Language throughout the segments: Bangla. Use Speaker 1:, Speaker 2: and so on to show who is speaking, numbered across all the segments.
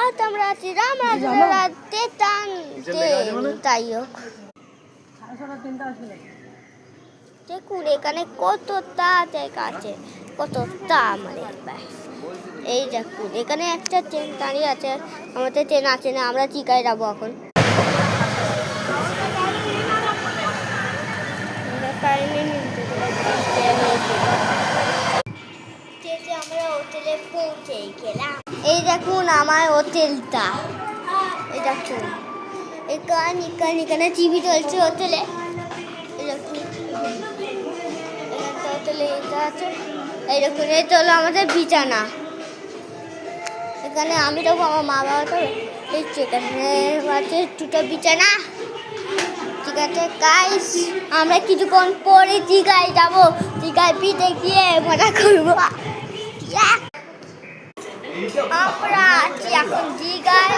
Speaker 1: আর আমরা আছি রামরাজের রাতে তাই হোক। দেখুন এখানে কত জায়গা আছে, কত মানে এই দেখুন এখানে একটা ট্রেন দাঁড়িয়ে আছে, আমাদের ট্রেন আছে না, আমরা চিকায় যাবো এখন। আমরা হোটেলে পৌঁছে গেলাম। এই দেখুন আমার হোটেলটা, এই দেখুন এখানে টিভি চলছে হোটেলে। হোটেলে এটা আছে, এই দেখুন এটা হলো আমাদের বিছানা। এখানে আমি দেবো, আমার মা বাবা তো এখানে আছে দুটো বিছানা। ঠিক আছে গাইস, আমরা কিছুক্ষণ পরে দীঘায় যাবো, দীঘায় পিঠে গিয়ে মজা করবো। আমরা আছি এখন দীঘায়,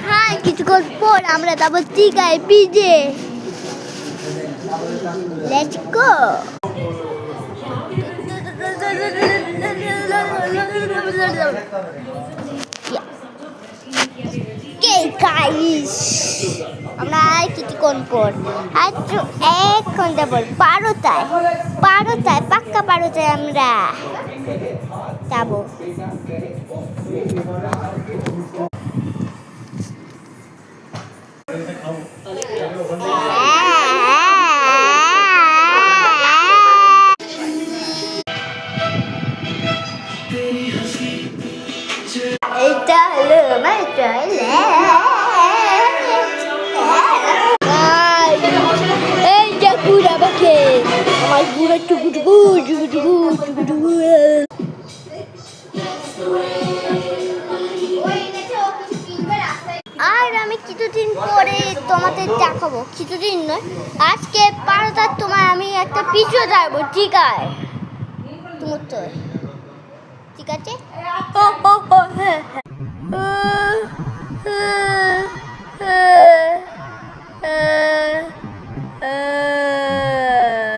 Speaker 1: হ্যাঁ কিছুক্ষণ পর আমরা যাবো দীঘায় পিঠে। Let's go. আমরা কিছুক্ষণ পর একটু 1 ঘন্টা পর 12টায় পাক্কা 12টায় আমরা যাবো। এটা হলো আমার এই যে পুরা বাকে আমার পুরো টুকুটুকু আর আমি কিছুদিন পরে তোমাদের দেখাবো, কিছুদিন নয় আজকে 12টার তোমার আমি একটা পিছু যাবো। ঠিক আছে তোমার তো ঠিক আছে।